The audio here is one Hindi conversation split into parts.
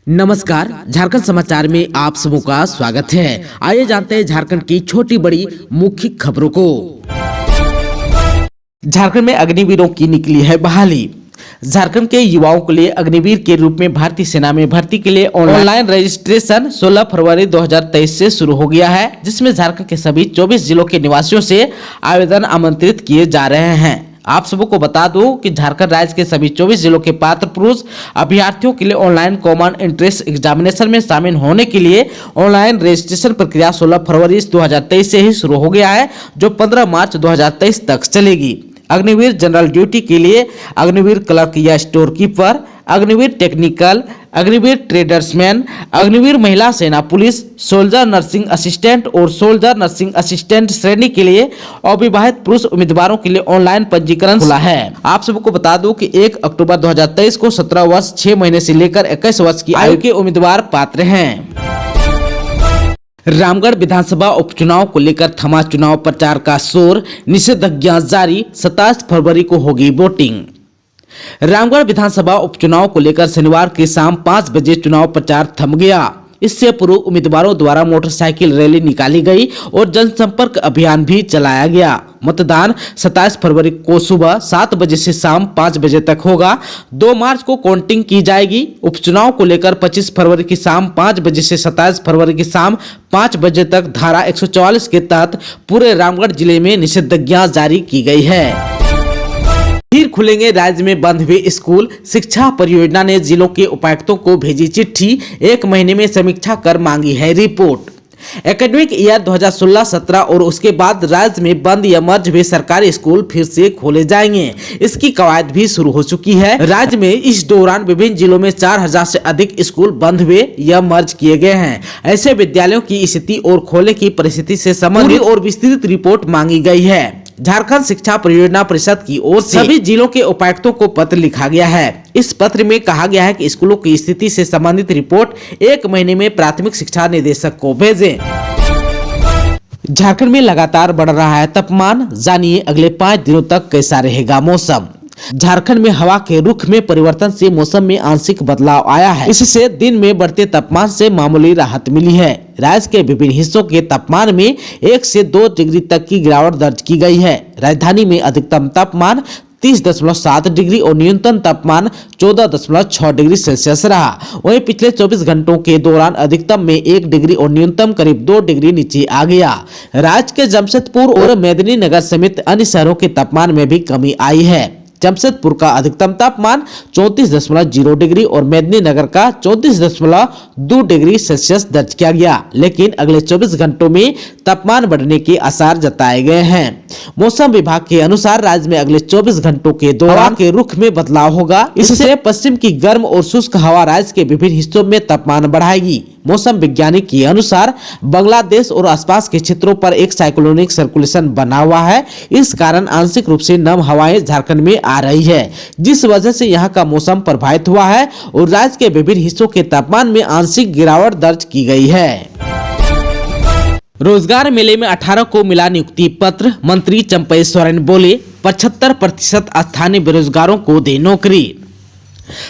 नमस्कार, झारखंड समाचार में आप सबों का स्वागत है। आइए जानते हैं झारखंड की छोटी बड़ी मुख्य खबरों को। झारखंड में अग्निवीरों की निकली है बहाली। झारखंड के युवाओं के लिए अग्निवीर के रूप में भारतीय सेना में भर्ती के लिए ऑनलाइन रजिस्ट्रेशन 16 फरवरी 2023 से शुरू हो गया है, जिसमें झारखंड के सभी 24 जिलों के निवासियों से आवेदन आमंत्रित किए जा रहे हैं। आप सबको बता दूं कि झारखंड राज्य के सभी 24 जिलों के पात्र पुरुष अभ्यर्थियों के लिए ऑनलाइन कॉमन एंट्रेंस एग्जामिनेशन में शामिल होने के लिए ऑनलाइन रजिस्ट्रेशन प्रक्रिया 16 फरवरी 2023 से ही शुरू हो गया है, जो 15 मार्च 2023 तक चलेगी। अग्निवीर जनरल ड्यूटी के लिए अग्निवीर क्लर्क या store keeper, Agniveer technical, Agniveer tradesman, Agniveer महिला सेना पुलिस, सोल्जर नर्सिंग असिस्टेंट और सोल्जर नर्सिंग असिस्टेंट श्रेणी के लिए अविवाहित पुरुष उम्मीदवारों के लिए ऑनलाइन पंजीकरण खुला है। आप सबको बता दूं कि 1 अक्टूबर 2023 को 17 वर्ष 6 महीने से लेकर 21 वर्ष की आयु के उम्मीदवार पात्र हैं। रामगढ़ विधानसभा उपचुनाव को लेकर थमा चुनाव प्रचार का शोर, निषेधाज्ञा जारी, 27 फरवरी को होगी वोटिंग। रामगढ़ विधानसभा उपचुनाव को लेकर शनिवार की शाम 5 बजे चुनाव प्रचार थम गया। इससे पूर्व उम्मीदवारों द्वारा मोटरसाइकिल रैली निकाली गई और जनसंपर्क अभियान भी चलाया गया। मतदान 27 फरवरी को सुबह 7 बजे से शाम 5 बजे तक होगा। 2 मार्च को काउंटिंग की जाएगी। उपचुनाव को लेकर 25 फरवरी की शाम 5 बजे से 27 फरवरी की शाम 5 बजे तक धारा 144 के तहत पूरे रामगढ़ जिले में निषेधाज्ञा जारी की गई है। फिर खुलेंगे राज्य में बंद हुए स्कूल। शिक्षा परियोजना ने जिलों के उपायुक्तों को भेजी चिट्ठी, 1 महीने में समीक्षा कर मांगी है रिपोर्ट। एकेडमिक ईयर 2016-17 और उसके बाद राज्य में बंद या मर्ज हुए सरकारी स्कूल फिर से खोले जाएंगे। इसकी कवायद भी शुरू हो चुकी है। राज्य में इस दौरान विभिन्न जिलों में 4000 से अधिक स्कूल बंद हुए या मर्ज किए गए हैं। ऐसे विद्यालयों की स्थिति और खोले की परिस्थिति से संबंधित और विस्तृत रिपोर्ट मांगी गई है। झारखंड शिक्षा परियोजना परिषद की ओर से सभी जिलों के उपायुक्तों को पत्र लिखा गया है। इस पत्र में कहा गया है कि स्कूलों की स्थिति से संबंधित रिपोर्ट 1 महीने में प्राथमिक शिक्षा निदेशक को भेजें। झारखंड में लगातार बढ़ रहा है तापमान, जानिए अगले 5 दिनों तक कैसा रहेगा मौसम। झारखंड में हवा के रुख में परिवर्तन से मौसम में आंशिक बदलाव आया है। इससे दिन में बढ़ते तापमान से मामूली राहत मिली है। राज्य के विभिन्न हिस्सों के तापमान में 1 से 2 डिग्री तक की गिरावट दर्ज की गई है। राजधानी में अधिकतम तापमान 30.7 डिग्री और न्यूनतम तापमान 14.6 डिग्री सेल्सियस रहा। वहीं पिछले 24 घंटों के दौरान अधिकतम में 1 डिग्री और न्यूनतम करीब 2 डिग्री नीचे आ गया। राज्य के जमशेदपुर और मेदिनीनगर समेत अन्य शहरों के तापमान में भी कमी आई है। जमशेदपुर का अधिकतम तापमान 34.0 डिग्री और मेदिनीनगर का 34.2 डिग्री सेल्सियस दर्ज किया गया, लेकिन अगले 24 घंटों में तापमान बढ़ने के आसार जताए गए हैं। मौसम विभाग के अनुसार राज्य में अगले 24 घंटों के दौरान के रुख में बदलाव होगा। इससे पश्चिम की गर्म और शुष्क हवा राज्य के विभिन्न हिस्सों में तापमान बढ़ाएगी। मौसम वैज्ञानिक के अनुसार बांग्लादेश और आसपास के क्षेत्रों पर एक साइक्लोनिक सर्कुलेशन बना हुआ है। इस कारण आंशिक रूप से नम हवाएं झारखंड में आ रही है, जिस वजह से यहाँ का मौसम प्रभावित हुआ है और राज्य के विभिन्न हिस्सों के तापमान में आंशिक गिरावट दर्ज की गई है। रोजगार मेले में 18 को मिला नियुक्ति पत्र। मंत्री चंपई सोरेन बोले 75% स्थानीय बेरोजगारों को दे नौकरी।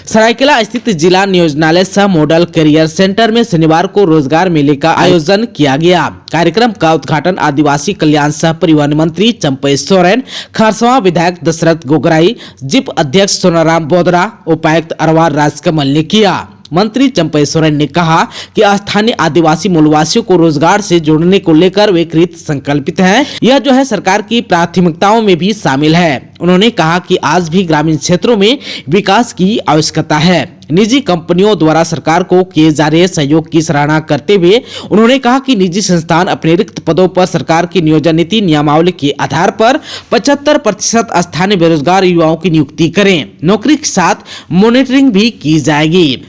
सरायकेला स्थित जिला नियोजनालय सह मॉडल करियर सेंटर में शनिवार को रोजगार मेले का आयोजन किया गया। कार्यक्रम का उद्घाटन आदिवासी कल्याण सह परिवहन मंत्री चंपई सोरेन, खरसवां विधायक दशरथ गोगराई, जिप अध्यक्ष सोनाराम बोदरा, उपायुक्त अरवार राजकमल ने किया। मंत्री चंपई सोरेन ने कहा कि स्थानीय आदिवासी मूलवासियों को रोजगार से जोड़ने को लेकर वे कृत संकल्पित हैं। यह जो है सरकार की प्राथमिकताओं में भी शामिल है। उन्होंने कहा कि आज भी ग्रामीण क्षेत्रों में विकास की आवश्यकता है। निजी कंपनियों द्वारा सरकार को किए जा रहे सहयोग की सराहना करते हुए उन्होंने कहा कि निजी संस्थान अपने रिक्त पदों पर सरकार की नियोजन नीति नियमावली के आधार पर 75% स्थानीय बेरोजगार युवाओं की नियुक्ति करें। नौकरी के साथ मॉनिटरिंग भी की जाएगी।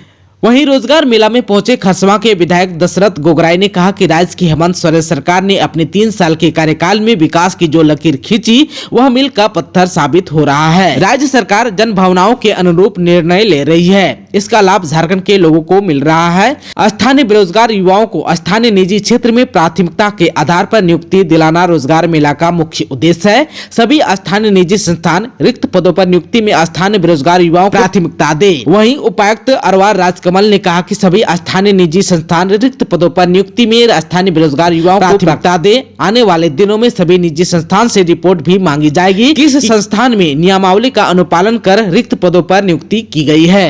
वहीं रोजगार मेला में पहुंचे खरसवां के विधायक दशरथ गोगराई ने कहा कि राज्य की हेमंत सोरेन सरकार ने अपने 3 साल के कार्यकाल में विकास की जो लकीर खींची वह मील का पत्थर साबित हो रहा है। राज्य सरकार जन भावनाओं के अनुरूप निर्णय ले रही है। इसका लाभ झारखंड के लोगों को मिल रहा है। स्थानीय बेरोजगार युवाओं को स्थानीय निजी क्षेत्र में प्राथमिकता के आधार पर नियुक्ति दिलाना रोजगार मेला का मुख्य उद्देश्य है। सभी स्थानीय निजी संस्थान रिक्त पदों पर नियुक्ति में स्थानीय बेरोजगार युवाओं को प्राथमिकता दे। वहीं उपायुक्त अरवार राजकमल कमल ने कहा कि सभी स्थानीय निजी संस्थान रिक्त पदों पर नियुक्ति में स्थानीय बेरोजगार युवाओं को प्राथमिकता दे। आने वाले दिनों में सभी निजी संस्थान से रिपोर्ट भी मांगी जाएगी कि इस संस्थान में नियमावली का अनुपालन कर रिक्त पदों पर नियुक्ति की गई है।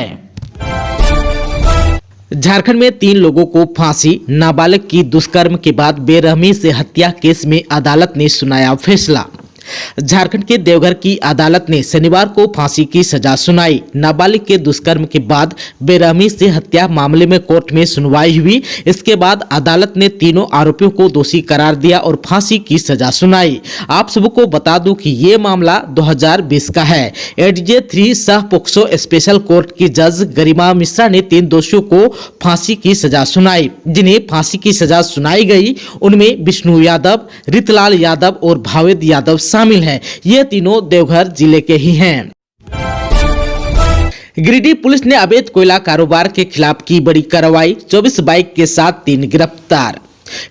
झारखंड में 3 लोगों को फांसी, नाबालिग की दुष्कर्म के बाद बेरहमी से हत्या केस में अदालत ने सुनाया फैसला। झारखंड के देवघर की अदालत ने शनिवार को फांसी की सजा सुनाई। नाबालिग के दुष्कर्म के बाद बेरहमी से हत्या मामले में कोर्ट में सुनवाई हुई। इसके बाद अदालत ने तीनों आरोपियों को दोषी करार दिया और फांसी की सजा सुनाई। आप सबको बता दूं कि ये मामला 2020 का है। एडीजे 3 सह पोक्सो स्पेशल कोर्ट की जज गरिमा मिश्रा ने 3 दोषियों को फांसी की सजा सुनाई। जिन्हें फांसी की सजा सुनाई गई उनमें विष्णु यादव, रितलाल यादव और भावेद यादव शामिल है। ये तीनों देवघर जिले के ही हैं। गिरिडीह पुलिस ने अवैध कोयला कारोबार के खिलाफ की बड़ी कार्रवाई, 24 बाइक के साथ 3 गिरफ्तार।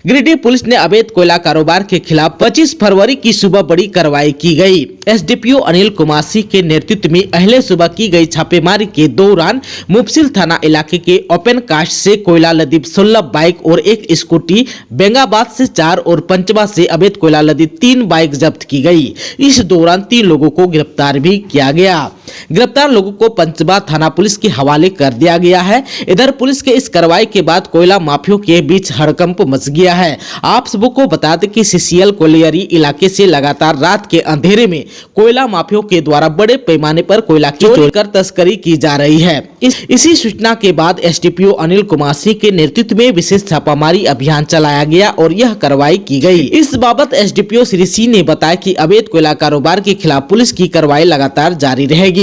गिरिडीह पुलिस ने अवैध कोयला कारोबार के खिलाफ 25 फरवरी की सुबह बड़ी कार्रवाई की गई। एसडीपीओ अनिल कुमार सिंह के नेतृत्व में अहले सुबह की गई छापेमारी के दौरान मुफसिल थाना इलाके के ओपन कास्ट से कोयला लदी 16 बाइक और 1 स्कूटी, बेंगाबाद से 4 और पंचबा से अवैध कोयला लदी 3 बाइक जब्त की गई। इस दौरान 3 लोगों को गिरफ्तार भी किया गया। गिरफ्तार लोगों को पंचबा थाना पुलिस के हवाले कर दिया गया है। इधर पुलिस के इस कार्रवाई के बाद कोयला माफियों के बीच हड़कंप मच गया है। आप सबको बता दें कि सीसीएल कोलियरी इलाके से लगातार रात के अंधेरे में कोयला माफियों के द्वारा बड़े पैमाने पर कोयला की चोरी कर तस्करी की जा रही है। इसी सूचना के बाद एसडीपीओ अनिल कुमार सिंह के नेतृत्व में विशेष छापामारी अभियान चलाया गया और यह कार्रवाई की गई। इस बाबत एसडीपीओ श्री सिंह ने बताया कि अवैध कोयला कारोबार के खिलाफ पुलिस की कार्रवाई लगातार जारी रहेगी।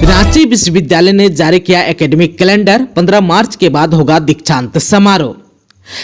रांची विश्वविद्यालय ने जारी किया एकेडमिक कैलेंडर, 15 मार्च के बाद होगा दीक्षांत समारोह।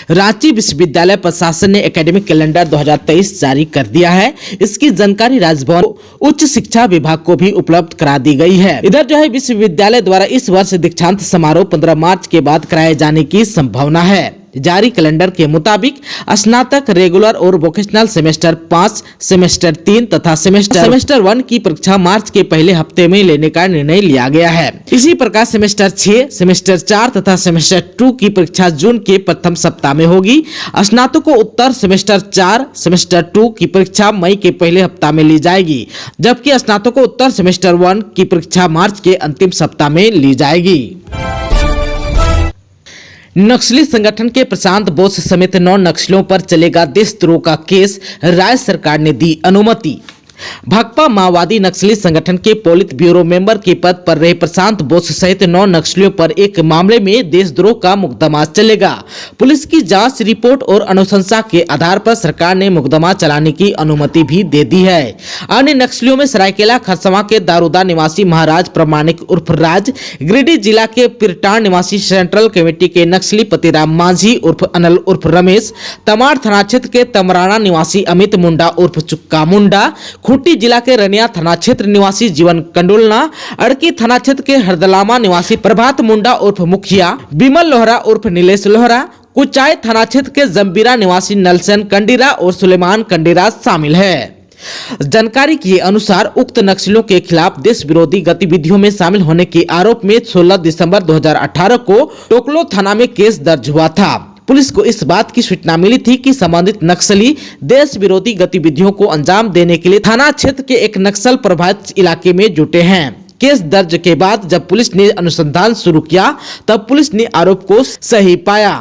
रांची विश्वविद्यालय प्रशासन ने एकेडमिक कैलेंडर 2023 जारी कर दिया है। इसकी जानकारी राजभवन उच्च शिक्षा विभाग को भी उपलब्ध करा दी गई है। इधर जो है विश्वविद्यालय द्वारा इस वर्ष दीक्षांत समारोह 15 मार्च के बाद कराए जाने की संभावना है। जारी कैलेंडर के मुताबिक स्नातक, रेगुलर और वोकेशनल सेमेस्टर 5, सेमेस्टर 3 तथा सेमेस्टर 1 की परीक्षा मार्च के पहले हफ्ते में लेने का निर्णय लिया गया है। इसी प्रकार सेमेस्टर 6, सेमेस्टर 4 तथा सेमेस्टर 2 की परीक्षा जून के प्रथम सप्ताह में होगी। स्नातकोत्तर सेमेस्टर 4, सेमेस्टर 2 की परीक्षा मई के पहले हफ्ता में ली जाएगी, जबकि स्नातकोत्तर सेमेस्टर 1 की परीक्षा मार्च के अंतिम सप्ताह में ली जाएगी। नक्सली संगठन के प्रशांत बोस समेत 9 नक्सलियों पर चलेगा देशद्रोह का केस, राज्य सरकार ने दी अनुमति। भाकपा माओवादी नक्सली संगठन के पोलित ब्यूरो मेंबर के पद पर रहे प्रशांत बोस सहित 9 नक्सलियों पर एक मामले में देशद्रोह का मुकदमा चलेगा। पुलिस की जांच रिपोर्ट और अनुशंसा के आधार पर सरकार ने मुकदमा चलाने की अनुमति भी दे दी है। अन्य नक्सलियों में सरायकेला खरसवां के दारोदा निवासी महाराज प्रमाणिक उर्फ राज, गिरिडीह जिला के पिरटान निवासी सेंट्रल कमेटी के नक्सली पतिराम मांझी उर्फ अनल उर्फ रमेश, तमाड़ थाना क्षेत्र के तमराना निवासी अमित मुंडा उर्फ चुक्का मुंडा, खूंटी जिला के रनिया थाना क्षेत्र निवासी जीवन कंडोलना, अड़की थाना क्षेत्र के हरदलामा निवासी प्रभात मुंडा उर्फ मुखिया, बिमल लोहरा उर्फ नीलेश लोहरा, कुचाई थाना क्षेत्र के जम्बीरा निवासी नलसन कंडीरा और सुलेमान कंडीरा शामिल है। जानकारी के अनुसार उक्त नक्सलियों के खिलाफ देश विरोधी गतिविधियों में शामिल होने के आरोप में 16 दिसंबर 2018 को टोकलो थाना में केस दर्ज हुआ था। पुलिस को इस बात की सूचना मिली थी कि संबंधित नक्सली देश विरोधी गतिविधियों को अंजाम देने के लिए थाना क्षेत्र के एक नक्सल प्रभावित इलाके में जुटे हैं। केस दर्ज के बाद जब पुलिस ने अनुसंधान शुरू किया तब पुलिस ने आरोप को सही पाया।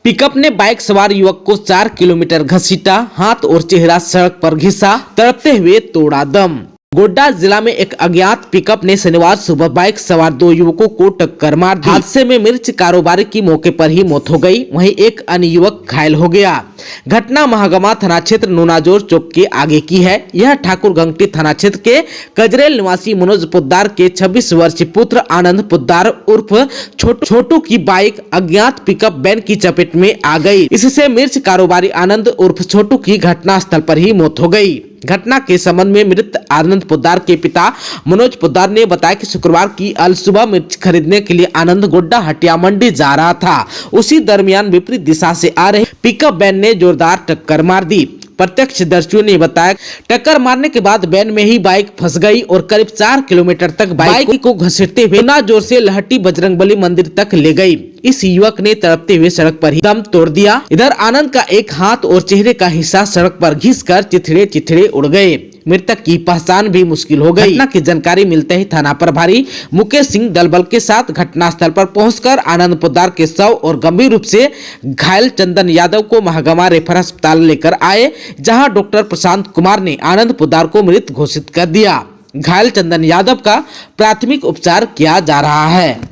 पिकअप ने बाइक सवार युवक को 4 किलोमीटर घसीटा, हाथ और चेहरा सड़क पर घिसा, तड़पते हुए तोड़ा दम। गोड्डा जिला में एक अज्ञात पिकअप ने शनिवार सुबह बाइक सवार 2 युवकों को टक्कर मार दी। हादसे में मिर्च कारोबारी की मौके पर ही मौत हो गई, वहीं एक अन्य युवक घायल हो गया। घटना महागमा थाना क्षेत्र नूनाजोर चौक के आगे की है। यह ठाकुर गंगटी थाना क्षेत्र के कजरेल निवासी मनोज पोद्दार के 26 वर्षीय पुत्र आनंद पोद्दार उर्फ छोटू की बाइक अज्ञात पिकअप वैन की चपेट में आ गई। इससे मिर्च कारोबारी आनंद उर्फ छोटू की घटनास्थल पर ही मौत हो गई। घटना के संबंध में मृत आनंद पोद्दार के पिता मनोज पोद्दार ने बताया कि शुक्रवार की अल सुबह मिर्च खरीदने के लिए आनंद गोड्डा हटिया मंडी जा रहा था। उसी दरमियान विपरीत दिशा से आ रहे पिकअप वैन ने जोरदार टक्कर मार दी। प्रत्यक्षदर्शियों ने बताया टक्कर मारने के बाद वैन में ही बाइक फंस गई और करीब 4 किलोमीटर तक बाइक को घसीटते हुए ना जोर से लहटी बजरंगबली मंदिर तक ले गई। इस युवक ने तड़पते हुए सड़क पर ही दम तोड़ दिया। इधर आनंद का एक हाथ और चेहरे का हिस्सा सड़क पर घिसकर चिथड़े उड़ गए। मृतक की पहचान भी मुश्किल हो गई। घटना की जानकारी मिलते ही थाना प्रभारी मुकेश सिंह दलबल के साथ घटनास्थल पर पहुंचकर आनंद पोद्दार के शव और गंभीर रूप से घायल चंदन यादव को महागामा रेफर अस्पताल लेकर आए, जहां डॉक्टर प्रशांत कुमार ने आनंद पोद्दार को मृत घोषित कर दिया। घायल चंदन यादव का प्राथमिक उपचार किया जा रहा है।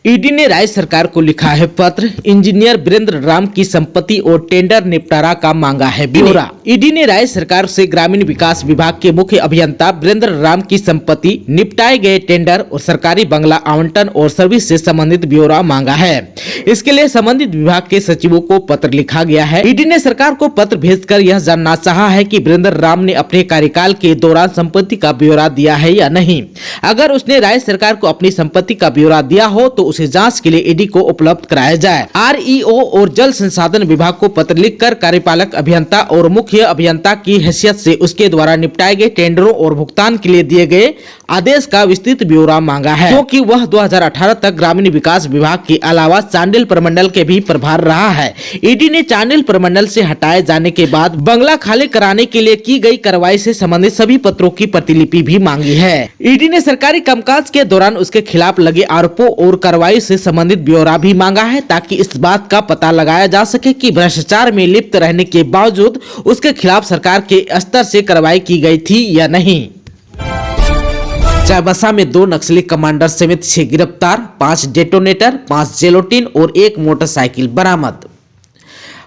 ईडी ने राज्य सरकार को लिखा है पत्र, इंजीनियर वीरेंद्र राम की संपत्ति और टेंडर निपटारा का मांगा है ब्यौरा। ईडी ने राज्य सरकार से ग्रामीण विकास विभाग के मुख्य अभियंता वीरेंद्र राम की संपत्ति, निपटाए गए टेंडर और सरकारी बंगला आवंटन और सर्विस से संबंधित ब्यौरा मांगा है। इसके लिए संबंधित विभाग के सचिवों को पत्र लिखा गया है। ईडी ने सरकार को पत्र भेजकर यह जानना चाहा है कि वीरेंद्र राम ने अपने कार्यकाल के दौरान संपत्ति का ब्यौरा दिया है या नहीं। अगर उसने राज्य सरकार को अपनी संपत्ति का ब्यौरा दिया हो तो उसे जांच के लिए ईडी को उपलब्ध कराया जाए। आरईओ और जल संसाधन विभाग को पत्र लिखकर कार्यपालक अभियंता और मुख्य अभियंता की हैसियत से उसके द्वारा निपटाए गए टेंडरों और भुगतान के लिए दिए गए आदेश का विस्तृत ब्यौरा मांगा है, क्योंकि वह 2018 तक ग्रामीण विकास विभाग के अलावा चांडिल प्रमंडल के भी प्रभार रहा है। ईडी ने चांडिल प्रमंडल से हटाए जाने के बाद बंगला खाली कराने के लिए की गई कार्रवाई से संबंधित सभी पत्रों की प्रतिलिपि भी मांगी है। ईडी ने सरकारी कामकाज के दौरान उसके खिलाफ लगे आरोपों और कार्रवाई से संबंधित ब्यौरा भी मांगा है, ताकि इस बात का पता लगाया जा सके कि भ्रष्टाचार में लिप्त रहने के बावजूद उसके खिलाफ सरकार के स्तर से कार्रवाई की गई थी या नहीं। चाईबासा में 2 नक्सली कमांडर समेत 6 गिरफ्तार, 5 डेटोनेटर, 5 जेलोटिन और 1 मोटरसाइकिल बरामद।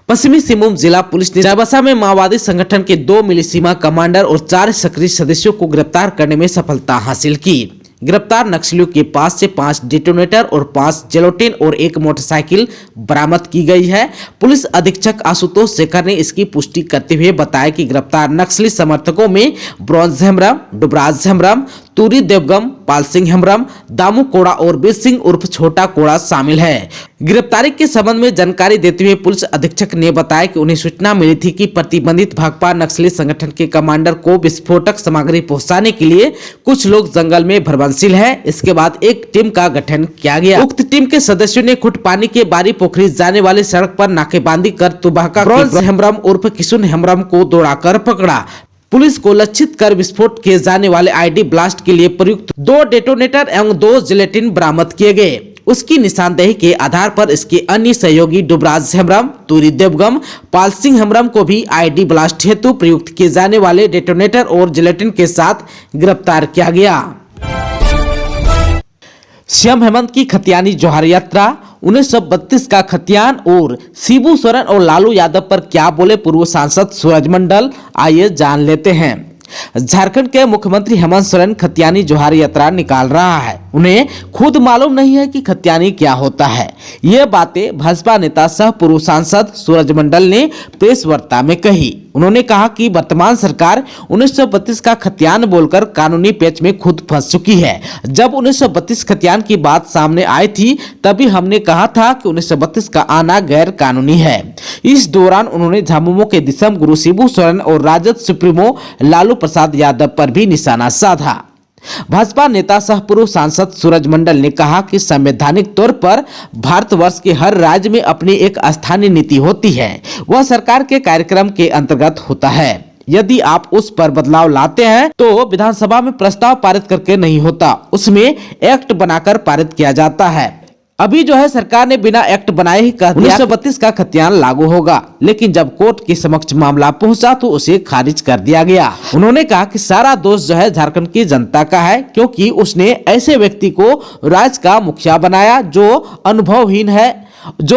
पश्चिमी सिंहभूम जिला पुलिस ने चाईबासा में माओवादी संगठन के 2 मिलिशिया कमांडर और 4 सक्रिय सदस्यों को गिरफ्तार करने में सफलता हासिल की। गिरफ्तार नक्सलियों के पास से 5 डेटोनेटर और 5 जेलोटिन और 1 मोटरसाइकिल बरामद की गई है। पुलिस अधीक्षक आशुतोष शेखर ने इसकी पुष्टि करते हुए बताया कि गिरफ्तार नक्सली समर्थकों में ब्रॉन्ज हेम्ब्रम, डुबराज हेम्ब्रम, तूरी देवगम, पाल सिंह हेम्ब्रम, दामू कोड़ा और बीर सिंह उर्फ छोटा कोड़ा शामिल है। गिरफ्तारी के संबंध में जानकारी देते हुए पुलिस अधीक्षक ने बताया कि उन्हें सूचना मिली थी कि प्रतिबंधित भाकपा नक्सली संगठन के कमांडर को विस्फोटक सामग्री पहुंचाने के लिए कुछ लोग जंगल में भरबंसिल है। इसके बाद एक टीम का गठन किया गया। उक्त टीम के सदस्यों ने खुट पानी के बारी पोखरी जाने वाली सड़क पर नाकेबंदी कर तुबाका हेम्ब्रम उर्फ किशुन हेम्ब्रम को दौड़ाकर पकड़ा। पुलिस को लक्षित कर विस्फोट किए जाने वाले आईडी ब्लास्ट के लिए प्रयुक्त 2 डेटोनेटर एवं 2 जिलेटिन बरामद किए गए। उसकी निशानदेही के आधार पर इसके अन्य सहयोगी डुबराज हेम्ब्रम, तूरी देवगम, पाल सिंह हेम्ब्रम को भी आईडी ब्लास्ट हेतु प्रयुक्त किए जाने वाले डेटोनेटर और जिलेटिन के साथ गिरफ्तार किया गया। सीएम हेमंत की खतियानी जोहार यात्रा, 1932 का खतियान और शिबू सोरेन और लालू यादव पर क्या बोले पूर्व सांसद सूरज मंडल, आइए जान लेते हैं। झारखंड के मुख्यमंत्री हेमंत सोरेन खतियानी जोहार यात्रा निकाल रहा है। उन्हें खुद मालूम नहीं है कि खतियानी क्या होता है। ये बातें भाजपा नेता सह पूर्व सांसद सूरज मंडल ने प्रेस वार्ता में कही। उन्होंने कहा कि वर्तमान सरकार 1932 का खतियान बोलकर कानूनी पेच में खुद फंस चुकी है। जब 1932 खतियान की बात सामने आई थी तभी हमने कहा था कि 1932 का आना गैर कानूनी है। इस दौरान उन्होंने झामुमो के दिसम गुरु शिबू सोरेन और राजद सुप्रीमो लालू प्रसाद यादव पर भी निशाना साधा। भाजपा नेता सह पूर्व सांसद सूरज मंडल ने कहा कि संवैधानिक तौर पर भारतवर्ष के हर राज्य में अपनी एक स्थानीय नीति होती है, वह सरकार के कार्यक्रम के अंतर्गत होता है। यदि आप उस पर बदलाव लाते हैं तो विधानसभा में प्रस्ताव पारित करके नहीं होता, उसमें एक्ट बनाकर पारित किया जाता है। अभी जो है सरकार ने बिना एक्ट बनाए ही कहा 1932 का खतियान लागू होगा, लेकिन जब कोर्ट के समक्ष मामला पहुंचा तो उसे खारिज कर दिया गया। उन्होंने कहा कि सारा दोष जो है झारखंड की जनता का है, क्योंकि उसने ऐसे व्यक्ति को राज्य का मुखिया बनाया जो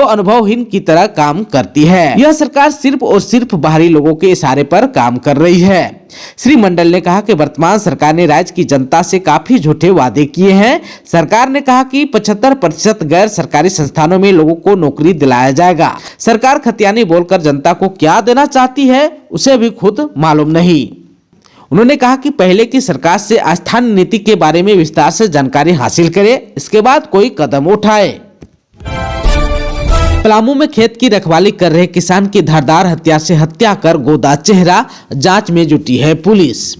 अनुभवहीन की तरह काम करती है। यह सरकार सिर्फ और सिर्फ बाहरी लोगों के इशारे पर काम कर रही है। श्री मंडल ने कहा कि वर्तमान सरकार ने राज्य की जनता से काफी झूठे वादे किए हैं। सरकार ने कहा कि 75% गैर सरकारी संस्थानों में लोगों को नौकरी दिलाया जाएगा। सरकार खतियानी बोलकर जनता को क्या देना चाहती है उसे भी खुद मालूम नहीं। उन्होंने कहा कि पहले की सरकार से स्थानीय नीति के बारे में विस्तार से जानकारी हासिल करे, इसके बाद कोई कदम उठाए। पलामू में खेत की रखवाली कर रहे किसान की धारदार हथियार से हत्या कर गोदा चेहरा, जांच में जुटी है पुलिस।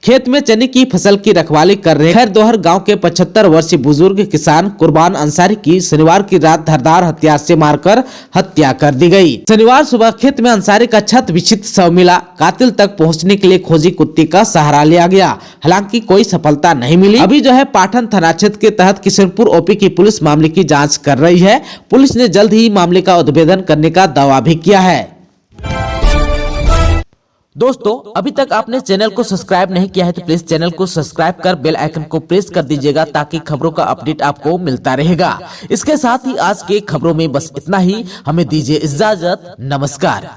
खेत में चने की फसल की रखवाली कर रहे खैरदोहर गांव के 75 वर्षीय बुजुर्ग किसान कुर्बान अंसारी की शनिवार की रात धारदार हथियार से मारकर हत्या कर दी गई। शनिवार सुबह खेत में अंसारी का छत विक्षिप्त शव मिला। कातिल तक पहुंचने के लिए खोजी कुत्ते का सहारा लिया गया, हालांकि कोई सफलता नहीं मिली। अभी जो है पाटन थाना क्षेत्र के तहत किशनपुर ओपी की पुलिस मामले की जाँच कर रही है। पुलिस ने जल्द ही मामले का उद्भेदन करने का दावा भी किया है। दोस्तों, अभी तक आपने चैनल को सब्सक्राइब नहीं किया है तो प्लीज चैनल को सब्सक्राइब कर बेल आइकन को प्रेस कर दीजिएगा ताकि खबरों का अपडेट आपको मिलता रहेगा। इसके साथ ही आज के खबरों में बस इतना ही। हमें दीजिए इजाजत। नमस्कार।